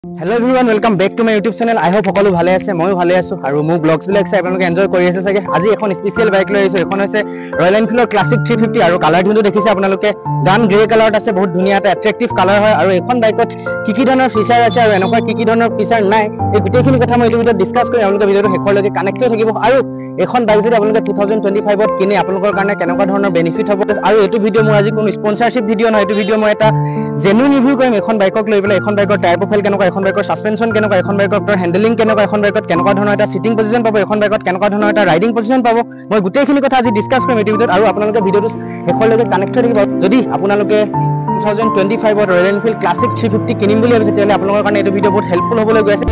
Hello everyone, welcome back to my YouTube channel. I hope সকলো ভালে আছে, ময়ো ভালে আছো আৰু মোৰ ব্লগছ বিলাক চাই আপোনালোকে এনজয় কৰি আছে চাগে। আজি এখন স্পেশাল বাইক লৈ আহিছো। এখন হৈছে ৰয়েল এনফিল্ডৰ ক্লাছিক 350 আৰু কালাৰ টিনটো দেখিছে আপোনালোকে গান গ্ৰে কালাৰত আছে, বহুত ধুনীয়া এটা এট্ৰেক্টিভ কালাৰ হয় আৰু এখন বাইকত কি ধৰণৰ ফিচাৰ আছে আৰু এনেকুৱা কি ধৰণৰ ফিচাৰ নাই এই গোটেইখিনি কথা মই এই ভিডিঅ'ত ডিসকাস কৰিম। আপোনালোকে ভিডিঅ'টো শেষলৈকে কানেক্ট হৈ থাকিব আৰু এখন বাইক যদি আপোনালোকে 2025 ত কিনে আপোনালোকৰ কাৰণে কেনেকুৱা ধৰণৰ বেনিফিট হ'ব। আৰু এইটো ভিডিঅ' মোৰ আজি কোনো স্পন্সৰশ্বিপ ভিডিঅ' নহয়, এইটো ভিডিঅ' মই এটা জেনুইন ৰিভিউ কৰিম এখন বাইকক লৈ পেলাই। এখন বাইকৰ টায়াৰ প্ৰফাইল কেনেকুৱা, এখন বাইকৰ সাসপেনশন কেনেকুৱা, এখন বাইকৰ হেন্ডেলিং কেনেকুৱা, এখন বাইকত কেনেকুৱা ধৰণৰ এটা সিটিং পজিশন পাব, এখন বাইকত কেনেকুৱা ধৰণৰ এটা ৰাইডিং পজিশন পাব, মই গোটেইখিনি কথা আজি ডিসকাস কৰিম এইটো ভিডিঅ'ত। আৰু আপোনালোকে ভিডিঅ'টো শেষলৈকে কানেক্ট হৈ থাকিব। যদি আপোনালোকে 2025 ত ৰয়েল এনফিল্ড ক্লাছিক 350 কিনিম বুলি ভাবিছে তেতিয়াহ'লে আপোনালোকৰ কাৰণে এইটো ভিডিঅ' বহুত হেল্পফুল হ'বলৈ গৈ আছে।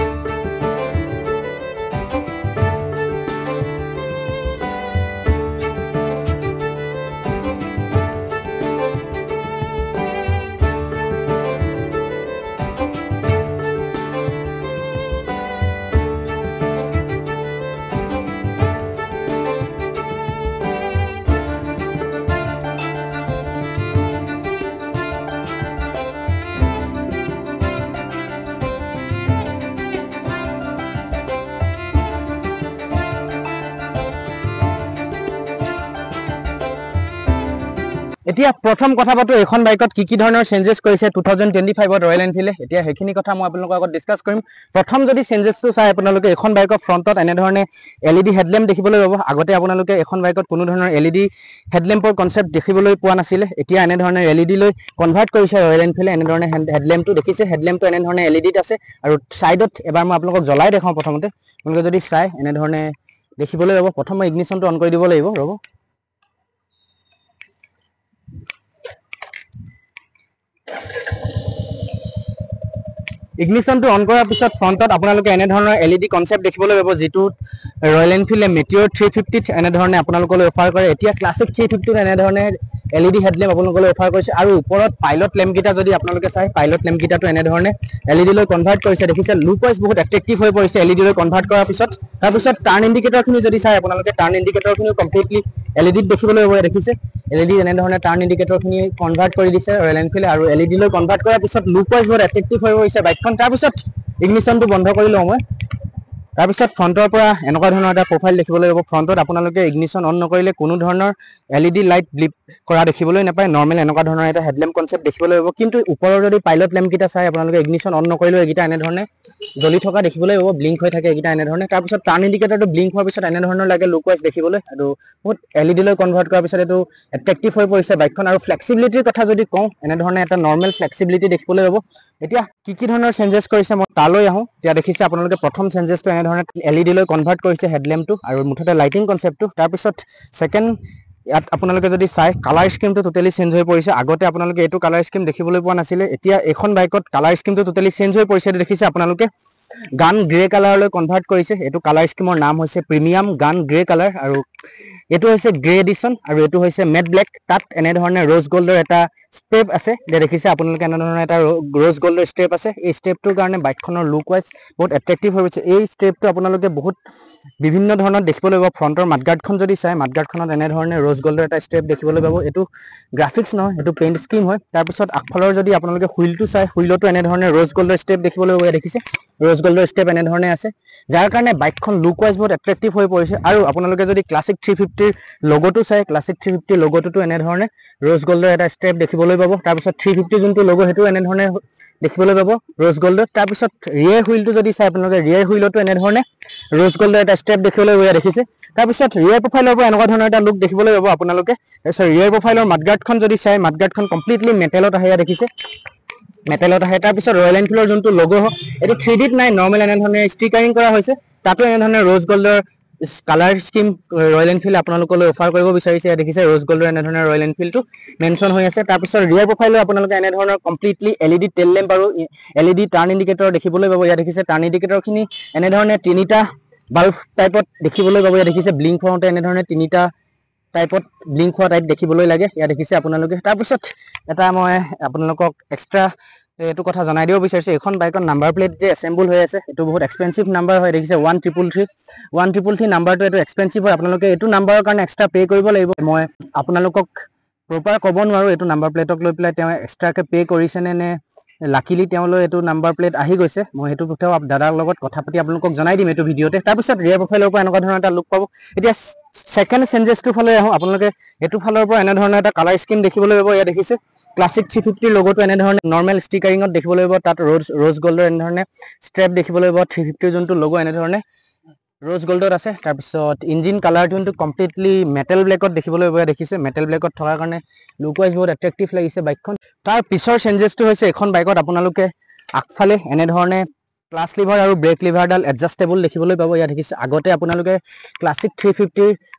এতিয়া প্ৰথম কথা পাতো এখন বাইকত কি ধৰণৰ চেঞ্জেছ কৰিছে 2025 ত ৰয়েল এনফিল্ডে। এতিয়া সেইখিনি কথা মই আপোনালোকৰ আগত ডিসকাস কৰিম। প্ৰথম যদি চেঞ্জেছটো চাই আপোনালোকে এখন বাইকৰ ফ্ৰণ্টত এনে ধৰণে LED হেডলেম্প দেখিবলৈ পাব। আগতে আপোনালোকে এখন বাইকত কোনো ধৰণৰ LED হেডলেম্পৰ কনসেপ্ট দেখিবলৈ পোৱা নাছিলে, এতিয়া এনে ধৰণে LED লৈ কনভাৰ্ট কৰিছে ৰয়েল এনফিল্ডে। এনে ধৰণে হেডলেম্পটো দেখিছে, হেডলেম্পটো এনে ধৰণে LED ত আছে আৰু সাইডত এবাৰ মই আপোনালোকক জ্বলাই দেখাওঁ। প্ৰথমতে আপোনালোকে যদি চাই এনে ধৰণে দেখিবলৈ পাব। প্ৰথম মই ইগনিশনটো অন কৰি দিব লাগিব, ৰ'ব। ইগনিশনটো অন কৰাৰ পিছত ফ্ৰণ্টত আপোনালোকে এনে ধৰণৰ LED কনসেপ্ট দেখিবলৈ পাব, যিটো ৰয়েল এনফিল্ডে মেটিঅৰ 350 ত এনে ধৰণে আপোনালোকলৈ অফাৰ কৰে। এতিয়া ক্লাছিক 350 ত এনে ধৰণে LED হেডলেম্প আপোনালোকলৈ অফাৰ কৰিছে আৰু ওপৰত পাইলট লেম্পকেইটা যদি আপোনালোকে চাই, পাইলট লেম্পকেইটাটো এনে ধৰণে LED লৈ কনভাৰ্ট কৰিছে। দেখিছে লুক ৱাইজ বহুত এট্ৰেক্টিভ হৈ পৰিছে LED লৈ কনভাৰ্ট কৰাৰ পিছত। তাৰপিছত টাৰ্ণ ইণ্ডিকেটৰখিনি যদি চাই আপোনালোকে টাৰ্ণ ইণ্ডিকেটৰখিনিও কমপ্লিটলি LED দেখিবলৈ পাব। দেখিছে LED এনে ধৰণে টাৰ্ণ ইণ্ডিকেটৰখিনি কনভাৰ্ট কৰি দিছে ৰয়েল এনফিল্ডে আৰু LED লৈ কনভাৰ্ট কৰাৰ পিছত লুক ৱাইজ বহুত এট্ৰেক্টিভ হৈ পৰিছে বাইকখন। তাৰপিছত ইগনিশনটো বন্ধ কৰি লওঁ মই। তাৰপিছত ফ্ৰণ্টৰ পৰা এনেকুৱা ধৰণৰ এটা প্ৰফাইল দেখিবলৈ পাব। ফ্ৰণ্টত আপোনালোকে ইগনিশন অন নকৰিলে কোনো ধৰণৰ LED লাইট ব্লিপ কৰা দেখিবলৈ নাপায়, নৰ্মেল এনেকুৱা ধৰণৰ এটা হেডলেম্প কনসেপ্ট দেখিবলৈ পাব। কিন্তু ওপৰৰ যদি পাইলট লেম্পকেইটা চাই আপোনালোকে ইগনিশন অন নকৰিলেও এইকেইটা এনে ধৰণে জ্বলি থকা দেখিবলৈ পাব, ব্লিংক হৈ থাকে এইকেইটা এনে ধৰণে। তাৰপিছত টাৰ্ণ ইণ্ডিকেটৰটো ব্লিংক হোৱাৰ পিছত এনে ধৰণৰ লাগে লুক ৱাইজ দেখিবলৈ আৰু বহুত LED লৈ কনভাৰ্ট কৰাৰ পিছত এইটো এট্ৰেক্টিভ হৈ পৰিছে বাইকখন। আৰু ফ্লেক্সিবিলিটিৰ কথা যদি কওঁ, এনে ধৰণে এটা নৰ্মেল ফ্লেক্সিবিলিটি দেখিবলৈ পাব। এতিয়া কি ধৰণৰ চেঞ্জেছ কৰিছে মই তালৈ আহোঁ। এতিয়া দেখিছে আপোনালোকে প্ৰথম চেঞ্জেছটো এনে ধৰণে LED লৈ কনভাৰ্ট কৰিছে হেডলেম্পটো আৰু মুঠতে লাইটিং কনসেপ্টটো। তাৰপিছত সেকেন্ড ইয়াত আপোনালোকে যদি চাই কালাৰ স্কিমটো টোটেলি চেঞ্জ হৈ পৰিছে। আগতে আপোনালোকে এইটো কালাৰ স্কিম দেখিবলৈ পোৱা নাছিলে, এতিয়া এখন বাইকত কালাৰ স্কিমটো টোটেলি চেঞ্জ হৈ পৰিছে। এইটো দেখিছে আপোনালোকে গান গ্ৰে কালাৰলৈ কনভাৰ্ট কৰিছে। এইটো কালাৰ স্কিমৰ নাম হৈছে প্ৰিমিয়াম গান গ্ৰে কালাৰ আৰু এইটো হৈছে গ্ৰে এডিশ্যন আৰু এইটো হৈছে মেট ব্লেক। তাত এনে ধৰণে ৰ'জ গল্ডৰ এটা ষ্টেপ আছে, দেখিছে আপোনালোকে এনে ধৰণৰ এটা ৰ'জ গল্ডৰ ষ্টেপ আছে। এই ষ্টেপটোৰ কাৰণে বাইকখনৰ লুক ৱাইজ বহুত এট্ৰেক্টিভ হৈ গৈছে। এই ষ্টেপটো আপোনালোকে বহুত বিভিন্ন ধৰণৰ দেখিবলৈ পাব। ফ্ৰণ্টৰ মাডগাৰ্ডখন যদি চাই, মাডগাৰ্ডখনত এনে ধৰণে ৰ'জ গল্ডৰ এটা ষ্টেপ দেখিবলৈ পাব। এইটো গ্ৰাফিক্স নহয়, এইটো পেইণ্ট স্কিম হয়। তাৰপিছত আগফালৰ যদি আপোনালোকে হুইলটো চাই, হুইলতো এনে ধৰণে ৰ'জ গল্ডৰ ষ্টেপ দেখিবলৈ পাব। দেখিছে ৰ'জ গল্ডৰ ষ্টেপ এনে ধৰণে আছে, যাৰ কাৰণে বাইকখন লুক ৱাইজ বহুত এট্ৰেক্টিভ হৈ পৰিছে। আৰু আপোনালোকে যদি ক্লাছিক 350ৰ লগোটো চাই, ক্লাছিক 350 লগোটোতো এনে ধৰণে ৰ'জ গল্ডৰ এটা ষ্টেপ দেখিবলৈ পাব। তাৰপিছত 350 যোনটো লগো সেইটো এনে ধৰণে দেখিবলৈ পাব ৰ'জ গল্ডৰ। তাৰপিছত ৰিয়েৰ হুইলটো যদি চাই আপোনালোকে, ৰিয়েৰ হুইলতো এনে ধৰণে ৰ'জ গল্ডৰ এটা ষ্টেপ দেখিবলৈ পাব। দেখিছে তাৰপিছত ৰিয়েৰ প্ৰফাইলৰ পৰা এনেকুৱা ধৰণৰ এটা লুক দেখিবলৈ পাব আপোনালোকে। তাৰপিছত ৰিয়েৰ প্ৰফাইলৰ মাডগাৰ্ডখন যদি চাই, মাডগাৰ্ডখন কমপ্লিটলি মেটেলত আহে, দেখিছে মেটেলত আহে। তাৰপিছত ৰয়েল এনফিল্ডৰ যোনটো লগো হয় এইটো 3D ত নাই, নৰ্মেল এনে ধৰণে ষ্টিকাৰিং কৰা হৈছে। তাতো এনে ধৰণে ৰ'জ গল্ডৰ কালাৰ স্কিম ৰয়েল এনফিল্ড আপোনালোকলৈ অফাৰ কৰিব বিচাৰিছে। দেখিছে ৰ'জ গল্ডৰ এনে ধৰণৰ ৰয়েল এনফিল্ডটো মেনশ্যন হৈ আছে। তাৰপিছত ৰিয়েৰ প্ৰফাইলৰ আপোনালোকে এনে ধৰণৰ কমপ্লিটলি LED টেইল লেম্প আৰু LED টাৰ্ণ ইণ্ডিকেটৰ দেখিবলৈ পাব। ইয়াত দেখিছে টাৰ্ণ ইণ্ডিকেটৰখিনি এনে ধৰণে তিনিটা বাল্ব টাইপত দেখিবলৈ পাব। ইয়াত দেখিছে ব্লিংক হওঁতে এনে ধৰণে তিনিটা টাইপত ব্লিংক হোৱা টাইপ দেখিবলৈ লাগে, ইয়াত দেখিছে আপোনালোকে। তাৰপিছত এটা মই আপোনালোকক এক্সট্ৰা এইটো কথা জনাই দিব বিচাৰিছোঁ, এখন বাইকৰ নাম্বাৰ প্লেট যে এছেম্বল হৈ আছে এইটো বহুত এক্সপেঞ্চিভ নাম্বাৰ হয়। দেখিছে 1333 নাম্বাৰটো এইটো এক্সপেঞ্চিভ হয়। আপোনালোকে এইটো নাম্বাৰৰ কাৰণে এক্সট্ৰা পে' কৰিব লাগিব। মই আপোনালোকক প্ৰপাৰ ক'ব নোৱাৰোঁ এইটো নাম্বাৰ প্লেটক লৈ পেলাই তেওঁ এক্সট্ৰাকৈ পে' কৰিছেনে নে লাকিলি তেওঁলৈ এইটো নাম্বাৰ প্লেট আহি গৈছে মই সেইটো কথাও দাদাৰ লগত কথা পাতি আপোনালোকক জনাই দিম এইটো ভিডিঅ'তে তাৰপিছত ৰিয়াৰ প্ৰফাইলৰ পৰা এনেকুৱা ধৰণৰ এটা লুক পাব এতিয়া সেকেন্ড চেঞ্জেছটো ফালে আহোঁ আপোনালোকে এইটো ফালৰ পৰা এনে ধৰণৰ এটা কালাৰ স্কিম দেখিবলৈ পাব ইয়াত দেখিছে ক্লাছিক 350 লগোটো এনে ধৰণে নৰ্মেল ষ্টিকাৰিঙত দেখিবলৈ পাব তাত ৰ'জ গল্ডৰ এনে ধৰণে ষ্ট্ৰেপ দেখিবলৈ পাব 350 যোনটো লগো এনে ধৰণে ৰ'জ গল্ডত আছে তাৰপিছত ইঞ্জিন কালাৰ টোনটো কমপ্লিটলি মেটেল ব্লেকত দেখিবলৈ পাব দেখিছে মেটেল ব্লেকত থকাৰ কাৰণে লুক ৱাইজ বহুত এট্ৰেক্টিভ লাগিছে বাইকখন তাৰ পিছৰ চেঞ্জেছটো হৈছে এখন বাইকত আপোনালোকে আগফালে এনে ধৰণে ক্লাছ লিভাৰ আৰু ব্ৰেক লিভাৰডাল এডজাষ্টেবল দেখিবলৈ পাব ইয়াত দেখিছে আগতে আপোনালোকে ক্লাছিক 350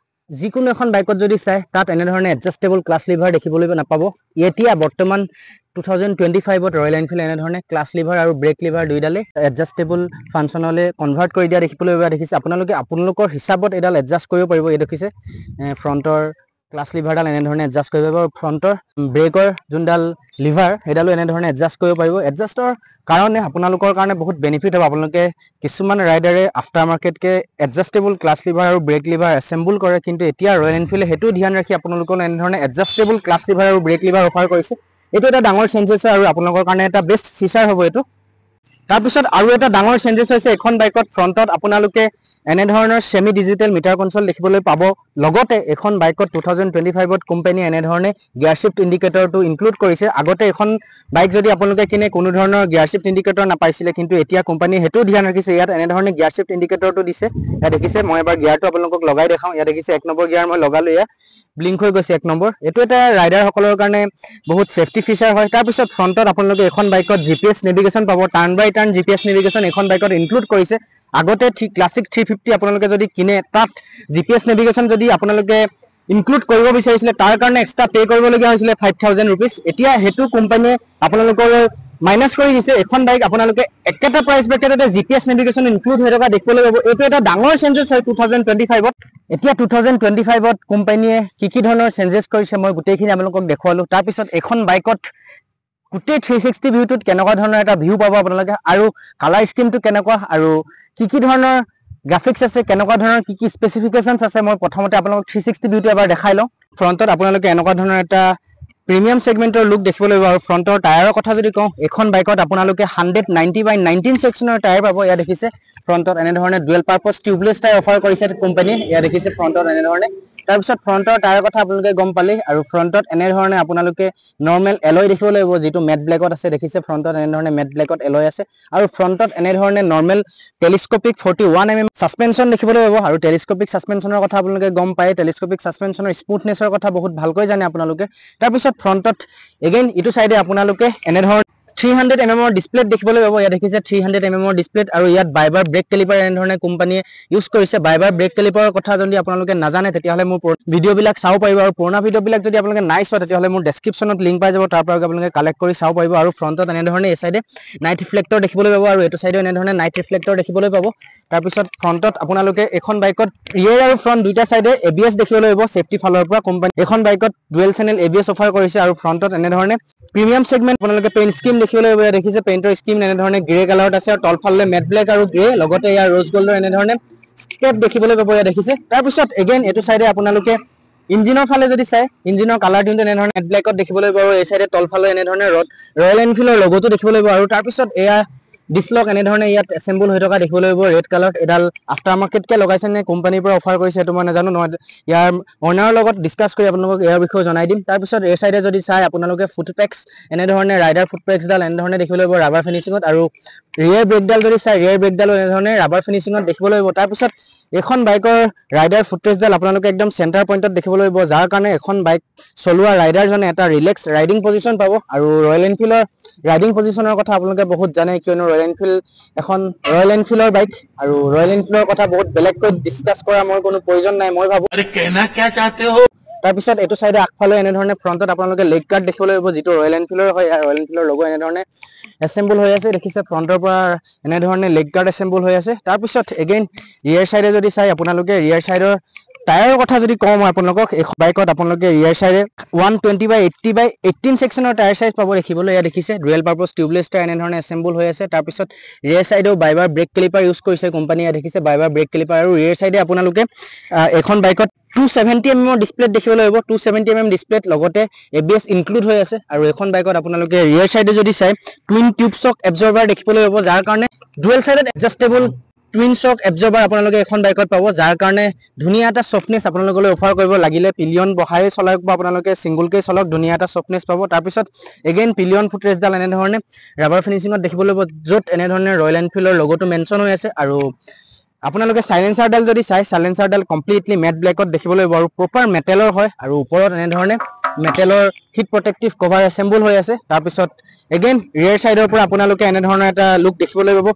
যিকোনো এখন বাইকত যদি চাই তাত এনে ধৰণে এডজাষ্টেবল ক্লাছ লিভাৰ দেখিবলৈ নাপাব এতিয়া বৰ্তমান 2025ত ৰয়েল এনফিল্ড এনে ধৰণে ক্লাছ লিভাৰ আৰু ব্ৰেক লিভাৰ দুইডালে এডজাষ্টেবল ফাংচনলে কনভাৰ্ট কৰি দিয়া দেখিবলৈ পাব দেখিছে আপোনালোকৰ হিচাপত এডাল এডজাষ্ট কৰিব পাৰিব এই দেখিছে ফ্ৰণ্টৰ ক্লাছ লিভাৰডাল এনে ধৰণে এডজাষ্ট কৰিব পাৰিব ফ্ৰণ্টৰ ব্ৰেকৰ যোনডাল লিভাৰ সেইডালো এনে ধৰণে এডজাষ্ট কৰিব পাৰিব এডজাষ্টৰ কাৰণে আপোনালোকৰ কাৰণে বহুত বেনিফিট হ'ব আপোনালোকে কিছুমান ৰাইডাৰে আফটাৰ মাৰ্কেটকে এডজাষ্টেবল ক্লাছ লিভাৰ আৰু ব্ৰেক লিভাৰ এছেম্বল কৰে কিন্তু এতিয়া ৰয়েল এনফিল্ডে সেইটো ধ্যান ৰাখি আপোনালোকৰ এনে ধৰণে এডজাষ্টেবল ক্লাছ লিভাৰ আৰু ব্ৰেক লিভাৰ অফাৰ কৰিছে এইটো এটা ডাঙৰ চেঞ্জেছ আৰু আপোনালোকৰ কাৰণে এটা বেষ্ট ফিচাৰ হ'ব এইটো তাৰপিছত আৰু এটা ডাঙৰ চেঞ্জেছ হৈছে এখন বাইকত ফ্ৰণ্টত আপোনালোকে এনে ধৰণৰ সেমি ডিজিটেল মিটাৰ কনসোল দেখিবলৈ পাব লগতে এখন বাইকত 2025ত কোম্পানী এনে ধৰণে গিয়াৰ শিফ্ট ইন্ডিকেটৰটো ইনক্লুড কৰিছে আগতে এখন বাইক যদি আপোনালোকে কিনে কোনো ধৰণৰ গিয়াৰ শিফ্ট ইন্ডিকেটৰ নাপাইছিলে কিন্তু এতিয়া কোম্পানীয়ে হেতু ধ্যান ৰাখিছে ইয়াত এনে ধৰণে গিয়াৰ শিফ্ট ইন্ডিকেটৰটো দিছে ইয়াত দেখিছে মই এবাৰ গিয়াৰটো আপোনালোকক লগাই দেখাও ইয়াত দেখিছে 1 নম্বৰ গিয়াৰ মই লগালো ইয়া ব্লিংক হৈ গৈছে 1 নম্বৰ এটো এটা ৰাইডাৰ সকলৰ কাৰণে বহুত সেফটি ফিচাৰ হয় তাৰ পিছত ফ্ৰণ্টত আপোনালোকে এখন বাইকত জিপিএছ নেভিগেচন পাব টাৰ্ণ বাই টাৰ্ণ জিপিএছ নেভিগেচন এখন বাইকত ইনক্লুড কৰিছে আগতে ক্লাছিক 350 আপোনালোকে যদি কিনে তাত জিপিএছ নেভিগেচন যদি আপোনালোকে ইনক্লুড কৰিব বিচাৰিছিলে তাৰ কাৰণে এক্সট্ৰা পে কৰিবলগীয়া হৈছিলে 5000 रुपीस এতিয়া হেতু কোম্পানীয়ে আপোনালোকৰ মাইনাস কৰি দিছে এখন বাইক আপোনালোকে একেটা প্ৰাইস ব্ৰেকেটতে জিপিএছ নেভিগেচন ইনক্লুড হৈ থকা দেখিবলৈ পাব এইটো এটা ডাঙৰ চেঞ্জেছ হয় 2025ত এতিয়া 2025ত কোম্পানীয়ে কি ধৰণৰ চেঞ্জেছ কৰিছে মই গোটেইখিনি আপোনালোকক দেখুৱালো তাৰ পিছত এখন বাইকত গোটেই 360 ভিউটোত কেনেকুৱা ধৰণৰ এটা ভিউ পাব আপোনালোকে আৰু কালাৰ স্কিমটো কেনেকুৱা আৰু কি ধৰণৰ গ্ৰাফিক্স আছে কেনেকুৱা ধৰণৰ কি স্পেসিফিকেশনছ আছে মই প্ৰথমতে আপোনালোকক 360 ভিউটো এবাৰ দেখাই লওঁ ফ্ৰণ্টত আপোনালোকে এনেকুৱা ধৰণৰ এটা প্ৰিমিয়াম সেগমেন্টৰ লুক দেখিবলৈ পাব আৰু ফ্ৰণ্টৰ টায়াৰৰ কথা যদি কওঁ এখন বাইকত আপোনালোকে 190/19 সেকশনৰ টায়াৰ পাব ইয়া দেখিছে ফ্ৰণ্টত এনে ধৰণে ডুৱেল পাৰপাস টিউবলেছ টায়াৰ অফাৰ কৰিছে কোম্পানীয়ে ইয়া দেখিছে ফ্ৰণ্টত এনে ধৰণে তাৰপিছত ফ্ৰণ্টৰ টায়াৰ কথা আপোনালোকে গম পালে আৰু ফ্ৰণ্টত এনে ধৰণে আপোনালোকে নৰ্মেল এলয় দেখিবলৈ পাব যেটো মেট ব্লেকত আছে দেখিছে ফ্ৰণ্টত এনে ধৰণে মেট ব্লেকত এলয় আছে আৰু ফ্ৰণ্টত এনে ধৰণে নৰ্মেল টেলিস্কোপিক 41 mm সাসপেনশন দেখিবলৈ পাব আৰু টেলিস্কোপিক সাসপেনশনৰ কথা আপোনালোকে গম পায় টেলিস্কোপিক সাসপেনশনৰ স্মুথনেছৰ কথা বহুত ভালকৈ জানে আপোনালোকে তাৰপিছত ফ্ৰণ্টত এগেইন ইটো সাইডে আপোনালোকে এনে ধৰণৰ 300 mm ডিসপ্লে দেখিবলৈ পাব ইয়া দেখিছে 300 mm ডিসপ্লে আৰু ইয়াত বাইবাৰ ব্ৰেক ক্যালিপাৰ এনে ধৰণে কোম্পানীয়ে ইউজ কৰিছে বাইবাৰ ব্ৰেক ক্যালিপাৰৰ কথা যদি আপোনালোকে নাজানে তেতিয়াহলে মোৰ ভিডিও বিলাক চাও পাৰিব আৰু পুৰণা ভিডিও বিলাক যদি আপোনালোকে নাই চোৱা তেতিয়াহলে মোৰ ডেসক্ৰিপচনত লিংক পাই যাব তাৰ পৰা আপোনালোকে কালেক্ট কৰি চাও পাৰিব আৰু ফ্ৰণ্টত এনে ধৰণে এই সাইডে নাইট ৰিফ্লেক্টৰ দেখিবলৈ পাব আৰু এটো সাইডে এনে ধৰণে নাইট ৰিফ্লেক্টৰ দেখিবলৈ পাব তাৰ পিছত ফ্ৰণ্টত আপোনালোকে এখন বাইকত ৰিয়েৰ আৰু ফ্ৰণ্ট দুইটা সাইডে এবিএছ দেখিবলৈ পাব সেফটি ফালৰ পৰা কোম্পানী এখন বাইকত ডুৱেল চেনেল এবিএছ অফাৰ কৰিছে আৰু ফ্ৰণ্টত এনে ধৰণে প্ৰিমিয়াম সেগমেন্ট আপোনালোকে পেইন্ট স্কিম দেখিবলৈ পাব দেখিছে পেইন্টৰ স্কিম এনে ধৰণে গ্ৰে কালাৰত আছে আৰু তলফালে মেট ব্লেক আৰু গ্ৰে লগতে ইয়াৰ ৰ'জ গোল্ডৰ এনে ধৰণে স্কেপ দেখিবলৈ পাব ইয়া দেখিছে তাৰ পিছত এগেইন এটো সাইডে আপোনালোকে ইঞ্জিনৰ ফালে যদি চাই ইঞ্জিনৰ কালাৰ টিনটো এনে ধৰণে মেট ব্লেকত দেখিবলৈ পাব এই সাইডে তলফালে এনে ধৰণে ৰয়েল এনফিল্ডৰ লোগোটো দেখিবলৈ পাব আৰু তাৰ পিছত এয়া ডিসলক এনে ধৰণে ইয়াত এসেম্বল হৈ থকা দেখিবলৈ পাব ৰেড কালাৰত এডাল আফটাৰ মাৰ্কেট কে লগাইছে নে কোম্পানীৰ পৰা অফাৰ কৰিছে এটো মই নাজানো নহয় ইয়াৰ অনাৰৰ লগত ডিসকাস কৰি আপোনালোকক ইয়াৰ বিষয়ে জনাই দিম তাৰ পিছত এই সাইডে যদি চাই আপোনালোকে ফুটপেক্স এনে ধৰণে ৰাইডাৰ ফুটপেক্স ডাল এনে ধৰণে দেখিবলৈ পাব ৰাবাৰ ফিনিশিংত আৰু ৰিয়াৰ ব্ৰেকডাল যদি চাই ৰিয়াৰ ব্ৰেকডাল এনে ধৰণে ৰাবাৰ ফিনিশিংত দেখিবলৈ পাব তাৰ পিছত এখন বাইকৰ ৰাইডাৰ ফুটপেক্সডাল আপোনালোকে একদম সেন্টাৰ পইণ্টত দেখিবলৈ পাব যাৰ কাৰণে এখন বাইক চলোৱা ৰাইডাৰজনে এটা ৰিলেক্স ৰাইডিং পজিশন পাব আৰু ৰয়েল এনফিল্ডৰ ৰাইডিং পজিশনৰ কথা আপোনালোকে বহুত জানে কিয়নো ৰয়েল এনফিল্ড এখন ৰয়েল এনফিল্ডৰ বাইক আৰু ৰয়েল এনফিল্ডৰ কথা বহুত বেলেগকৈ ডিসকাস কৰা মোৰ কোনো প্ৰয়োজন নাই মই ভাবো अरे कहना क्या चाहते हो তাৰ পিছত এটো সাইডে আগফালে এনে ধৰণে ফ্ৰণ্টত আপোনালোকে লেগ গাৰ্ড দেখিবলৈ পাব যেটো ৰয়েল এনফিল্ডৰ হয় ৰয়েল এনফিল্ডৰ লোগো এনে ধৰণে এসেম্বল হৈ আছে দেখিছে ফ্ৰণ্টৰ পৰা এনে ধৰণে লেগ গাৰ্ড এসেম্বল হৈ আছে তাৰ পিছত এগেইন ৰিয়াৰ সাইডে যদি চাই আপোনালোকে ৰিয়াৰ সাইডৰ টায়াৰৰ কথা যদি কওঁ মই আপোনালোকক এই বাইকত আপোনালোকে ৰিয়াৰ চাইডে 120/80/18 সেকশনৰ টায়াৰ সাইজ পাব দেখিবলৈ ইয়া দেখিছে ডুৱেল পাৰপাস টিউবলেছ টায়াৰ এনেধৰণে এসেম্বল হৈ আছে তাৰ পিছত ৰিয়াৰ সাইডেও বাইবাৰ ব্ৰেক ক্লিপাৰ ইউজ কৰিছে কোম্পানীয়ে ইয়া দেখিছে বাইবাৰ ব্ৰেক ক্লিপাৰ আৰু ৰিয়াৰ সাইডে আপোনালোকে এখন বাইকত 270 mm ডিসপ্লে দেখিবলৈ হ'ব 270 mm ডিসপ্লেত লগতে ABS ইনক্লুড হৈ আছে আৰু এখন বাইকত আপোনালোকে ৰিয়াৰ সাইডে যদি চাই টুইন টিউব শক এবজৰ্ভাৰ দেখিবলৈ হ'ব যাৰ কাৰণে ডুৱেল সাইডেড এডজাস্টেবল টুইন শক এবজৰ্ভাৰ আপোনালোকে এখন বাইকত পাব যাৰ কাৰণে ধুনিয়া এটা সফটনেস আপোনালোকলৈ অফাৰ কৰিব লাগিলে পিলিয়ন বহাই চলাওক বা আপোনালোকে সিঙ্গল কে চলাওক ধুনিয়া এটা সফটনেস পাব তাৰ পিছত এগেইন পিলিয়ন ফুটৰেছডাল এনে ধৰণে ৰাবাৰ ফিনিশিংত দেখিবলৈ হ'ব য'ত এনে ধৰণে ৰয়েল এনফিল্ডৰ লোগোটো মেনশন হৈ আছে আৰু আপোনালোকে সাইলেন্সাৰডাল যদি চাই সাইলেন্সাৰডাল কমপ্লিটলি মেট ব্লেকত দেখিবলৈ পাব আৰু প্ৰপাৰ মেটেলৰ হয় আৰু ওপৰত এনে ধৰণে মেটেলৰ হিট প্ৰটেক্টিভ কভাৰ এসেম্বল হৈ আছে তাৰ পিছত এগেইন ৰিয়াৰ সাইডৰ পৰা আপোনালোকে এনে ধৰণৰ এটা লুক দেখিবলৈ পাব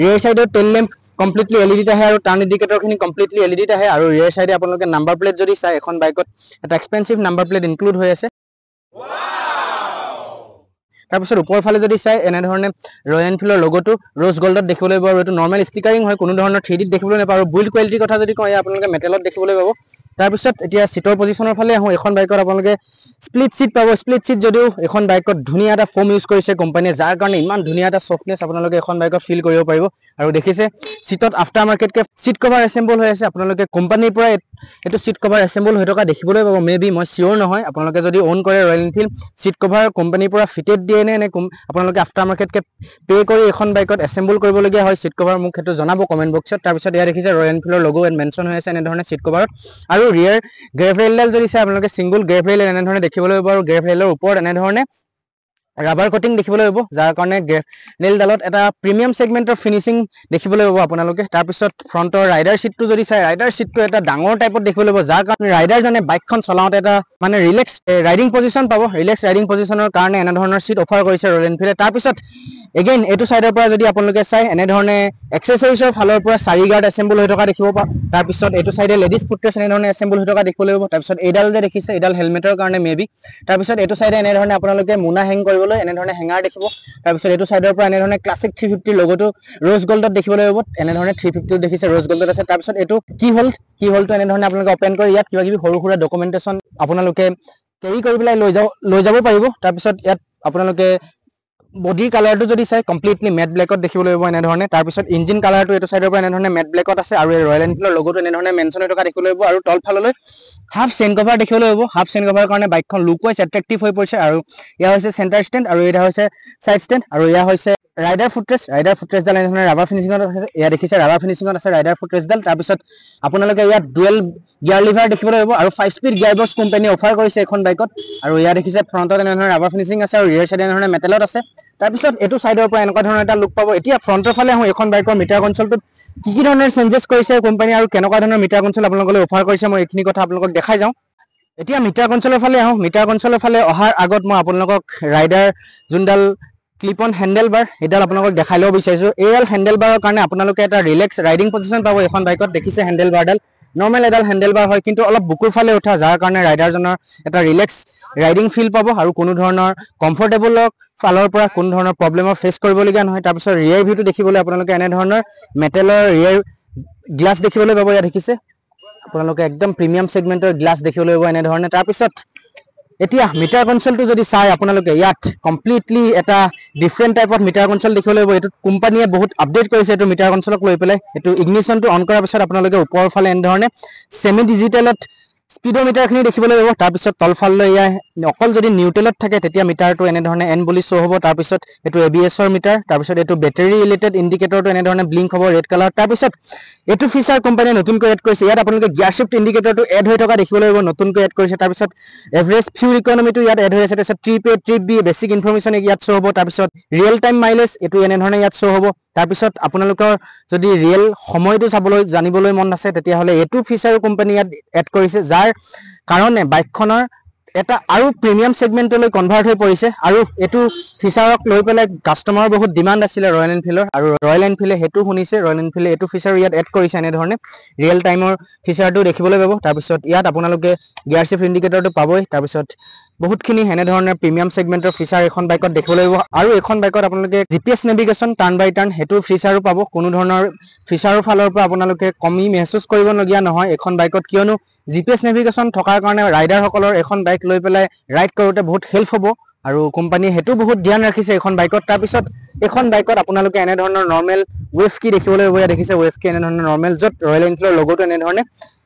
ৰিয়াৰ সাইডৰ টেইল লেম্প কমপ্লিটলি LED আহে আৰু টাৰ্ন ইন্ডিকেটৰ খিনি কমপ্লিটলি LED আহে আৰু ৰিয়াৰ সাইডে আপোনালোকে নাম্বাৰ প্লেট যদি চাই এখন বাইকত এটা এক্সপেন্সিভ নাম্বাৰ প্লেট ইনক্লুড হৈ আছে তাৰ পিছত ওপৰ ফালে যদি চাই এনে ধৰণে ৰয়েল এনফিল্ডৰ লোগোটো ৰ'জ গোল্ডত দেখিবলৈ পাব আৰু এটো নৰমাল ষ্টিকাৰিং হয় কোনো ধৰণৰ 3D দেখিবলৈ নাপাব আৰু বিল্ড কোৱালিটিৰ কথা যদি কয় আপোনালোকে মেটেলত দেখিবলৈ পাব তাৰ পিছত এতিয়া সিটৰ পজিশনৰ ফালে আহো এখন বাইকত আপোনালোকে স্প্লিট সিট পাব স্প্লিট সিট যদিও এখন বাইকত ধুনিয়া এটা ফোম ইউজ কৰিছে কোম্পানীয়ে যাৰ কাৰণে ইমান ধুনিয়া এটা সফটনেস আপোনালোকে এখন বাইকত ফিল কৰিব পাৰিব আৰু দেখিছে সিটত আফটাৰ মাৰ্কেট কে সিট কভাৰ এসেম্বল হৈ আছে আপোনালোকে কোম্পানীৰ পৰা এটো সিট কভাৰ এসেম্বল হৈ থকা দেখিবলৈ পাব মেবি মই সিওৰ নহয় আপোনালোকে যদি ওন কৰে ৰয়েল এনফিল্ড সিট কভাৰ কোম্পানীৰ পৰা ফিটেড দিয়ে নে আপোনালোকে আফটাৰ মাৰ্কেট কে পে কৰি এখন বাইকত এসেম্বল কৰিবলগীয়া হয় সিট কভাৰ মোক হেতু জনাব কমেন্ট বক্সত তাৰ পিছত ইয়া দেখিছে ৰয়েল এনফিল্ডৰ লোগো এন্ড মেনশন হৈ আছে এনে ধৰণে সিট কভাৰত আৰু ৰিয়াৰ গ্ৰেভ ৰেইলডাল যদি চাই আপোনালোকে সিঙ্গল গ্ৰেভ ৰেইল এনে ধৰণে দেখিবলৈ পাব আৰু গ্ৰেভ ৰেইলৰ ওপৰত এনে ধৰণে ৰাবাৰ কোটিং দেখিবলৈ পাব যাৰ কাৰণে গ্ৰেভ ৰেইলডালত এটা প্ৰিমিয়াম সেগমেন্টৰ ফিনিশিং দেখিবলৈ পাব আপোনালোকে তাৰ পিছত ফ্ৰন্টৰ ৰাইডাৰ সিটটো যদি চাই ৰাইডাৰ সিটটো এটা ডাঙৰ টাইপত দেখিবলৈ পাব যাৰ কাৰণে ৰাইডাৰ জনে বাইকখন চলাওতে এটা মানে ৰিলেক্স ৰাইডিং পজিশন পাব ৰিলেক্স ৰাইডিং পজিশনৰ কাৰণে এনে ধৰণৰ সিট অফাৰ কৰিছে ৰয়েল এনফিল্ডে তাৰ পিছত এগেইন এটো সাইডৰ পৰা যদি আপোনালোকে চাই এনে ধৰণে এক্সেসৰিজৰ ফালৰ পৰা সাৰি গাৰ্ড এসেম্বল হৈ থকা দেখিব পাব তাৰ পিছত এটো সাইডে লেডিজ ফুটৰেছ এনে ধৰণে এসেম্বল হৈ থকা দেখিবলৈ পাব তাৰ পিছত এডাল যে দেখিছে এডাল হেলমেটৰ কাৰণে মেবি তাৰ পিছত এটো সাইডে এনে ধৰণে আপোনালোকে মুনা হেং কৰিবলৈ এনে ধৰণে হেঙাৰ দেখিব তাৰ পিছত এটো সাইডৰ পৰা এনে ধৰণে ক্লাছিক 350 লোগোটো ৰ'জ গোল্ডত দেখিবলৈ পাব এনে ধৰণে 350 দেখিছে ৰ'জ গোল্ডত আছে তাৰ পিছত এটো কি হলটো এনে ধৰণে আপোনালোকে ওপেন কৰি ইয়াত কিবা কিবি সৰু সুৰা ডকুমেন্টেশন আপোনালোকে কেৰি কৰি পেলাই লৈ যাব পাৰিব তাৰ পিছত ইয়াত আপোনালোকে বডি কালাৰটো যদি চাই কমপ্লিটলি মেট ব্লেকত দেখিবলৈ পাব এনে ধৰণে তাৰ পিছত ইঞ্জিন কালাৰটো এটো সাইডৰ পৰা এনে ধৰণে মেট ব্লেকত আছে আৰু এই ৰয়েল এনফিল্ডৰ লোগোটো এনে ধৰণে মেনশন হৈ থকা দেখিবলৈ পাব আৰু তল ফাললৈ হাফ চেন কভাৰ দেখিবলৈ পাব হাফ চেন কভাৰৰ কাৰণে বাইকখন লুক ওয়াইজ এট্ৰেক্টিভ হৈ পৰিছে আৰু ইয়া হৈছে সেন্টাৰ ষ্টেণ্ড আৰু এটা হৈছে সাইড ষ্টেণ্ড আৰু ইয়া হৈছে ৰাইডাৰ ফুটৰেছডাল এনে ধৰণে ৰাবাৰ ফিনিশিংত আছে ইয়া দেখিছে ৰাবাৰ ফিনিশিংত আছে ৰাইডাৰ ফুটৰেছডাল তাৰ পিছত আপোনালোকে ইয়াত ডুৱেল গিয়াৰ লিভাৰ দেখিবলৈ পাব আৰু 5 স্পীড গিয়াৰ বক্স কোম্পানীয়ে অফাৰ কৰিছে এখন বাইকত আৰু ইয়া দেখিছে ফ্ৰন্টত এনে ধৰণে ৰাবাৰ ফিনিশিং আছে আৰু ৰিয়াৰ সাইডে এনে ধৰণে মেটেলত আছে তাৰ পিছত এটো সাইডৰ পৰা এনেকুৱা ধৰণৰ এটা লুক পাব এতিয়া ফ্ৰন্টৰ ফালে আহো এখন বাইকৰ মিটাৰ কনসোলটোত কি ধৰণৰ চেঞ্জেছ কৰিছে কোম্পানী আৰু কেনেকুৱা ধৰণৰ মিটাৰ কনসোল আপোনালোকলৈ অফাৰ কৰিছে মই এইখিনি কথা আপোনালোকক দেখাই যাওঁ এতিয়া মিটাৰ কনসোলৰ ফালে আহো মিটাৰ কনসোলৰ ফালে অহাৰ আগত মই আপোনালোকক ৰাইডাৰ যোনডাল ক্লিপ অন হেন্ডেল বাৰ এডাল আপোনালোকক দেখাই লব বিচাৰিছো এইডাল হেন্ডেল বাৰৰ কাৰণে আপোনালোকে এটা ৰিলেক্স ৰাইডিং পজিশন পাব এখন বাইকত দেখিছে হেন্ডেল বাৰডাল নৰ্মেল এডাল হেন্ডেল বাৰ হয় কিন্তু অলপ বুকুৰ ফালে উঠা যাৰ কাৰণে ৰাইডাৰজনৰ এটা ৰিলেক্স ৰাইডিং ফিল পাব আৰু কোনো ধৰণৰ কমফৰ্টেবলৰ ফালৰ পৰা কোনো ধৰণৰ প্ৰবলেমৰ ফেস কৰিবলগীয়া নহয় তাৰ পিছত ৰিয়াৰ ভিউটো দেখিবলৈ আপোনালোকে এনে ধৰণৰ মেটেলৰ ৰিয়াৰ গ্লাছ দেখিবলৈ পাব ইয়াত দেখিছে আপোনালোকে একদম প্ৰিমিয়াম সেগমেন্টৰ গ্লাছ দেখিবলৈ পাব এনে ধৰণে তাৰ পিছত এতিয়া মিটাৰ কনসোলটো যদি চাই আপোনালোকে ইয়াত কমপ্লিটলি এটা ডিফাৰেন্ট টাইপত মিটাৰ কনসোল দেখিবলৈ পাব এটো কোম্পানীয়ে বহুত আপডেট কৰিছে এটো মিটাৰ কনসোলক লৈ পেলাই এটো ইগনিশনটো অন কৰাৰ পিছত আপোনালোকে ওপৰৰ ফালে এনে ধৰণে সেমি ডিজিটেলত স্পিডোমিটাৰখিনি দেখিবলৈ পাব তাৰ পিছত তলফাললৈ ইয়া অকল যদি নিউট্ৰেলত থাকে তেতিয়া মিটাৰটো এনে ধৰণে এন বুলি শো হ'ব তাৰ পিছত এটো এবিএছৰ মিটাৰ তাৰ পিছত এটো বেটাৰী ৰিলেটেড ইন্ডিকেটৰটো এনে ধৰণে ব্লিংক হ'ব ৰেড কালাৰ তাৰ পিছত এটো ফিচাৰ কোম্পানীয়ে নতুনকৈ এড কৰিছে ইয়াত আপোনালোকে গিয়াৰ শিফট ইন্ডিকেটৰটো এড হৈ থকা দেখিবলৈ পাব নতুনকৈ এড কৰিছে তাৰ পিছত এভাৰেজ ফিউল ইকনমিটো ইয়াত এড হৈ আছে তাৰ পিছত ট্ৰিপ এ ট্ৰিপ বি বেসিক ইনফৰমেশন ইয়াত শো হ'ব তাৰ পিছত ৰিয়েল টাইম মাইলেজ এটো এনে ধৰণে ইয়াত শো হ'ব তাৰ পিছত আপোনালোকৰ যদি ৰিয়েল সময়টো চাবলৈ জানিবলৈ মন আছে তেতিয়া হলে এটো ফিচাৰ কোম্পানী ইয়াত এড কৰিছে যাৰ কাৰণে বাইকখনৰ এটা আৰু প্ৰিমিয়াম সেগমেন্টলৈ কনভাৰ্ট হৈ পৰিছে আৰু এটো ফিচাৰক লৈ পেলাই কাস্টমাৰৰ বহুত ডিমান্ড আছিল ৰয়েল এনফিল্ডৰ আৰু ৰয়েল এনফিল্ডে হেতু শুনিছে ৰয়েল এনফিল্ডে এটো ফিচাৰ ইয়াত এড কৰিছে এনে ধৰণে ৰিয়েল টাইমৰ ফিচাৰটো দেখিবলৈ পাব তাৰ পিছত ইয়াত আপোনালোকে গিয়াৰ শিফট ইন্ডিকেটৰটো পাবই তাৰ পিছত বহুতখিনি এনে ধৰণৰ প্ৰিমিয়াম সেগমেন্টৰ ফিচাৰ এখন বাইকত দেখিবলৈ পাব আৰু এখন বাইকত আপোনালোকে জিপিএছ নেভিগেশ্যন টাৰ্ণ বাই টাৰ্ণ হেতু ফিচাৰো পাব কোনো ধৰণৰ ফিচাৰৰ ফালৰ পৰা আপোনালোকে কমি মেহসুস কৰিবলগীয়া নহয় এখন বাইকত কিয়নো জিপিএছ নেভিগেশ্যন থকাৰ কাৰণে ৰাইডাৰসকলৰ এখন বাইক লৈ পেলাই ৰাইড কৰোঁতে বহুত হেল্প হ'ব আৰু কোম্পানীয়ে সেইটো বহুত ধ্যান ৰাখিছে এখন বাইকত। তাৰপিছত এখন বাইকত আপোনালোকে এনেধৰণৰ নৰ্মেল ৱেভ কি দেখিবলৈ পাব, ইয়াত দেখিছে ৱেভ কি এনেধৰণৰ নৰ্মেল, য'ত ৰয়েল এনফিল্ডৰ লগোটো এনেধৰণে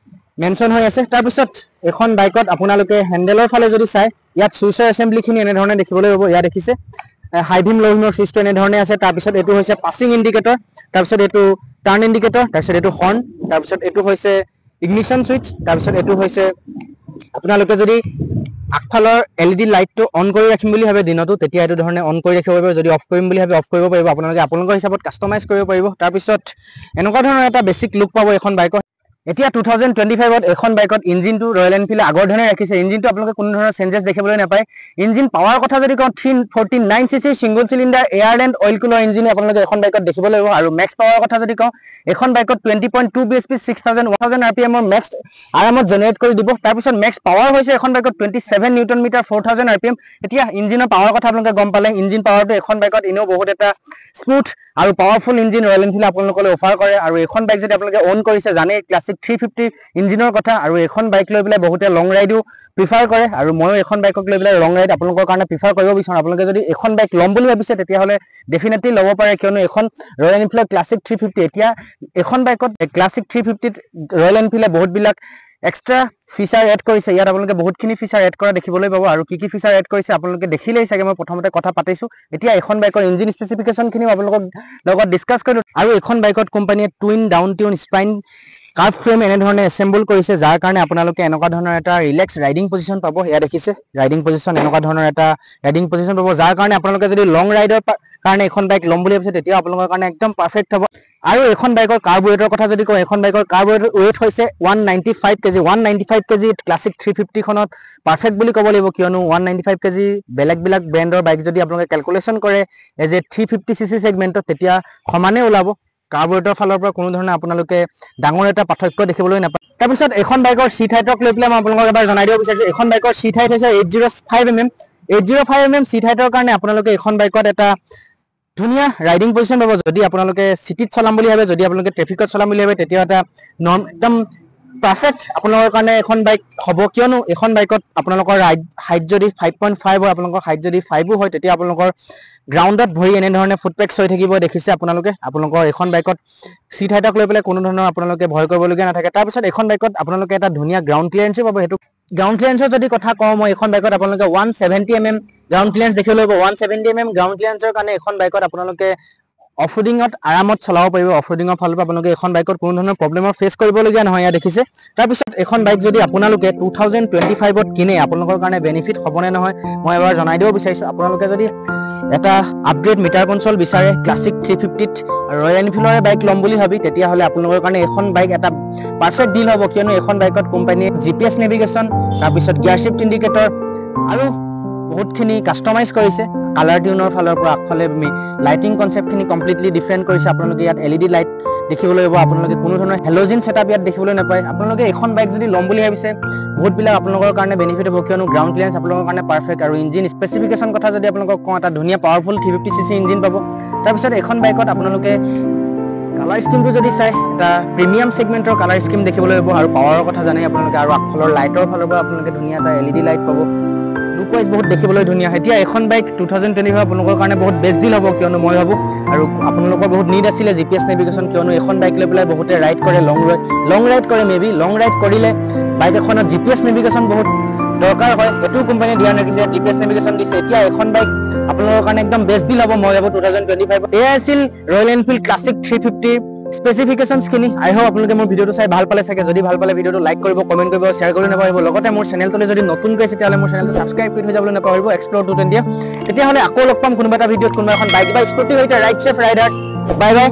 মেনশ্যন হৈ আছে। তাৰপিছত এখন বাইকত আপোনালোকে হেণ্ডেলৰ ফালে যদি চাই, ইয়াত চুইচৰ এছেম্বলিখিনি এনেধৰণে দেখিবলৈ পাব। ইয়াত দেখিছে হাই বিম ল' বিমৰ চুইচটো এনেধৰণে আছে। তাৰপিছত এইটো হৈছে পাছিং ইণ্ডিকেটৰ, তাৰপিছত এইটো টাৰ্ণ ইণ্ডিকেটৰ, তাৰপিছত এইটো হৰ্ণ, তাৰপিছত এইটো হৈছে ইগনিশ্যন চুইচ, তাৰপিছত এইটো হৈছে আপোনালোকে যদি আগফালৰ LED লাইটটো অন কৰি ৰাখিম বুলি ভাবে দিনতো, তেতিয়া এইটো ধৰণে অন কৰি ৰাখিব পাৰিব। যদি অফ কৰিম বুলি ভাবে অফ কৰিব পাৰিব, আপোনালোকে আপোনালোকৰ হিচাপত কাষ্টমাইজ কৰিব পাৰিব। তাৰপিছত এনেকুৱা ধৰণৰ এটা বেছিক লুক পাব এখন বাইকত। এতিয়া 2025ত এখন বাইকত ইঞ্জিনটো ৰয়েল এনফিল্ডে আগৰ ধৰণে ৰাখিছে। ইঞ্জিনটো আপোনালোকে কোনো ধৰণৰ চেঞ্জেছ দেখিবলৈ নাপায়। ইঞ্জিন পাৱাৰ কথা যদি কওঁ, 349cc single cylinder air and oil cooler engine আপোনালোকে এখন বাইকত দেখিবলৈ পাব। আৰু মেক্স পাৱাৰৰ কথা যদি কওঁ, এখন বাইকত 20.2 bhp 6000 rpm মেক্স আৰামত জেনেৰেট কৰি দিব। তাৰপিছত মেক্স পাৱাৰ হৈছে এখন বাইকত 27 নিউটন মিটাৰ 4000 rpm। এতিয়া ইঞ্জিনৰ পাৱাৰ কথা আপোনালোকে গম পালে। ইঞ্জিন পাৱাৰটো এখন বাইকত এনেও বহুত এটা স্মুথ আৰু পাৱাৰফুল ইঞ্জিন ৰয়েল এনফিল্ডে আপোনালোকলৈ অফাৰ কৰে। আৰু এখন বাইক যদি আপোনালোকে অন কৰিছে, জানেই ক্লাছিক 350 ইঞ্জিনৰ কথা। আৰু এখন বাইক লৈ পেলাই বহুতে লং ৰাইডো প্ৰিফাৰ কৰে, আৰু ময়ো এখন বাইকক লৈ পেলাই লং ৰাইড আপোনালোকৰ কাৰণে প্ৰিফাৰ কৰিব বিচাৰোঁ। আপোনালোকে যদি এখন বাইক ল'ম বুলি ভাবিছে, তেতিয়াহ'লে ডেফিনেটলি ল'ব পাৰে, কিয়নো এখন ৰয়েল এনফিল্ডৰ ক্লাছিক 350 এতিয়া এখন বাইকত ক্লাছিক 350ত ৰয়েল এনফিল্ডে বহুতবিলাক এক্সট্ৰা ফিচাৰ এড কৰিছে। ইয়াত আপোনালোকে বহুতখিনি ফিচাৰ এড কৰা দেখিবলৈ পাব। আৰু কি ফিচাৰ এড কৰিছে আপোনালোকে দেখিলেই চাগে, মই প্ৰথমতে কথা পাতিছোঁ। এতিয়া এখন বাইকৰ ইঞ্জিন স্পেচিফিকেশ্যনখিনিও আপোনালোকৰ লগত ডিছকাছ কৰিলোঁ। আৰু এখন বাইকত কোম্পানীয়ে twin down tune spine curve frame এনেধৰণে এছেম্বল কৰিছে, যাৰ কাৰণে আপোনালোকে এনেকুৱা ধৰণৰ এটা ৰিলেক্স ৰাইডিং পজিশ্যন পাব। এয়া দেখিছে ৰাইডিং পজিশ্যন, এনেকুৱা ধৰণৰ এটা ৰাইডিং পজিশ্যন পাব, যাৰ কাৰণে আপোনালোকে যদি লং ৰাইডৰ কাৰণে এখন বাইক ল'ম বুলি ভাবিছে, তেতিয়া আপোনালোকৰ কাৰণে একদম পাৰফেক্ট হ'ব। আৰু এখন বাইকৰ কাৰ্বৰেটৰ কথা যদি কওঁ, এখন বাইকৰ কাৰ্বৰেটৰ ৱেইট হৈছে 195 kg। 195 kg ক্লাছিক 350খনত পাৰফেক্ট বুলি ক'ব লাগিব, কিয়নো 195 kg বেলেগ ব্ৰেণ্ডৰ বাইক যদি আপোনালোকে কেলকুলেশ্যন কৰে এজ এ 350cc ছেগমেণ্টত, তেতিয়া সমানে ওলাব। কাৰ্বৰেটৰ ফালৰ পৰা কোনো ধৰণে আপোনালোকে ডাঙৰ এটা পাৰ্থক্য দেখিবলৈ নাপায়। তাৰপিছত এখন বাইকৰ চিট হাইটক লৈ পেলাই মই আপোনালোকক এবাৰ জনাই দিব বিচাৰিছোঁ। এখন বাইকৰ চিট হাইট হৈছে 805 mm। 805 mm চিট হাইটৰ কাৰণে আপোনালোকে এখন বাইকত এটা ধুনীয়া ৰাইডিং পজিশ্যন পাব। যদি আপোনালোকে চিটিত চলাম বুলি ভাবে, যদি আপোনালোকে ট্ৰেফিকত চলাম বুলি ভাবে, তেতিয়া এটা একদম পাৰফেক্ট আপোনালোকৰ কাৰণে এখন বাইক হ'ব, কিয়নো এখন বাইকত আপোনালোকৰ হাইট যদি 5.5 হয়, আপোনালোকৰ হাইট যদি 5 হয়, তেতিয়া আপোনালোকৰ গ্ৰাউণ্ডত ভৰি এনেধৰণে ফুটপেক্স হৈ থাকিব। দেখিছে আপোনালোকৰ এখন বাইকত চিট হাইটক লৈ পেলাই কোনো ধৰণৰ আপোনালোকে ভয় কৰিবলগীয়া নাথাকে। তাৰপিছত এখন বাইকত আপোনালোকে এটা ধুনীয়া গ্ৰাউণ্ড ক্লিয়াৰেঞ্চো পাব। সেইটো গ্ৰাউণ্ড ক্লিয়াৰেঞ্চৰ যদি কথা কওঁ মই, এখন বাইকত আপোনালোকে 170 mm গ্ৰাউণ্ড ক্লিয়াৰেঞ্চ দেখিবলৈ পাব। 170 mm গ্ৰাউণ্ড ক্লিয়াৰেঞ্চৰ কাৰণে এখন বাইকত আপোনালোকে অফৰোডিঙত আৰামত চলাব পাৰিব। অফৰোডিঙৰ ফালৰ পৰা আপোনালোকে এখন বাইকত কোনো ধৰণৰ প্ৰব্লেমৰ ফেচ কৰিবলগীয়া নহয়। ইয়াত দেখিছে। তাৰপিছত এখন বাইক যদি আপোনালোকে 2025ত কিনে, আপোনালোকৰ কাৰণে বেনিফিট হ'বনে নহয় মই এবাৰ জনাই দিব বিচাৰিছোঁ। আপোনালোকে যদি এটা আপগ্ৰেড মিটাৰ কনচল বিচাৰে ক্লাছিক 350ত ৰয়েল এনফিল্ডৰে বাইক ল'ম বুলি ভাবি, তেতিয়াহ'লে আপোনালোকৰ কাৰণে এখন বাইক এটা পাৰফেক্ট ডিল হ'ব, কিয়নো এখন বাইকত কোম্পানীয়ে GPS নেভিগেশ্যন, তাৰপিছত গিয়াৰ শ্বিফ্ট ইণ্ডিকেটৰ আৰু বহুতখিনি কাষ্টমাইজ কৰিছে। কালাৰ টিউনৰ ফালৰ পৰা আগফালে লাইটিং কনচেপ্টখিনি কমপ্লিটলি ডিফাৰেণ্ট কৰিছে। আপোনালোকে ইয়াত LED লাইট দেখিবলৈ পাব। আপোনালোকে কোনো ধৰণৰ হেল'জিন ছেটআপ ইয়াত দেখিবলৈ নাপায়। আপোনালোকে এখন বাইক যদি ল'ম বুলি ভাবিছে, বহুতবিলাক আপোনালোকৰ কাৰণে বেনিফিট হ'ব, কিয়নো গ্ৰাউণ্ড ক্লিয়াৰেঞ্চ আপোনালোকৰ কাৰণে পাৰফেক্ট। আৰু ইঞ্জিন স্পেচিফিকেশ্যন কথা যদি আপোনালোকক কওঁ, এটা ধুনীয়া পাৱাৰফুল 350cc ইঞ্জিন পাব। তাৰপিছত এখন বাইকত আপোনালোকে কালাৰ স্কিমটো যদি চাই, এটা প্ৰিমিয়াম ছেগমেণ্টৰ কালাৰ স্কিম দেখিবলৈ পাব। আৰু পাৱাৰৰ কথা জানে আপোনালোকে। আৰু আগফালৰ লাইটৰ ফালৰ পৰা আপোনালোকে ধুনীয়া এটা LED লাইট পাব। লুক ৱাইজ বহুত দেখিবলৈ ধুনীয়া। এতিয়া এখন বাইক 2025 আপোনালোকৰ কাৰণে বহুত বেষ্ট ডিল হ'ব, কিয়নো মই ভাবোঁ আৰু আপোনালোকৰ বহুত নিড আছিলে GPS নেভিগেশ্যন, কিয়নো এখন বাইক লৈ পেলাই বহুতে ৰাইড কৰে, লং ৰাইড কৰে। মেবি লং ৰাইড কৰিলে বাইক এখনত GPS নেভিগেশ্যন বহুত দৰকাৰ হয়। এইটো কোম্পানীয়ে ধ্যান ৰাখিছে, GPS নেভিগেশ্যন দিছে। এতিয়া এখন বাইক আপোনালোকৰ কাৰণে একদম বেষ্ট ডিল হ'ব মই ভাবোঁ 2025। এয়া আছিল ৰয়েল এনফিল্ড ক্লাছিক 350 স্পেচিফিকেশ্যনছখিনি। আই হোপ আপোনালোকে মোৰ ভিডিঅ'টো চাই ভাল পালে চাগে। যদি ভাল পালে ভিডিঅ'টো লাইক কৰিব, কমেণ্ট কৰিব, শ্বেয়াৰ কৰিব নাপাহৰিব। লগতে মোৰ চেনেলটোলৈ যদি নতুনকৈ আছে, তেতিয়াহ'লে মোৰ চেনেলটো ছাবস্ক্ৰাইব কৰি থৈ যাবলৈ নাপাহৰিব। এক্সপ্ল'ৰ 210 তেতিয়াহ'লে আকৌ লগ পাম কোনোবা এটা ভিডিঅ'ত, কোনোবা এখন বাইক বা স্কুটিৰ সৈতে। ৰাইড ছেফ ৰাইডাৰ, বাই বাই।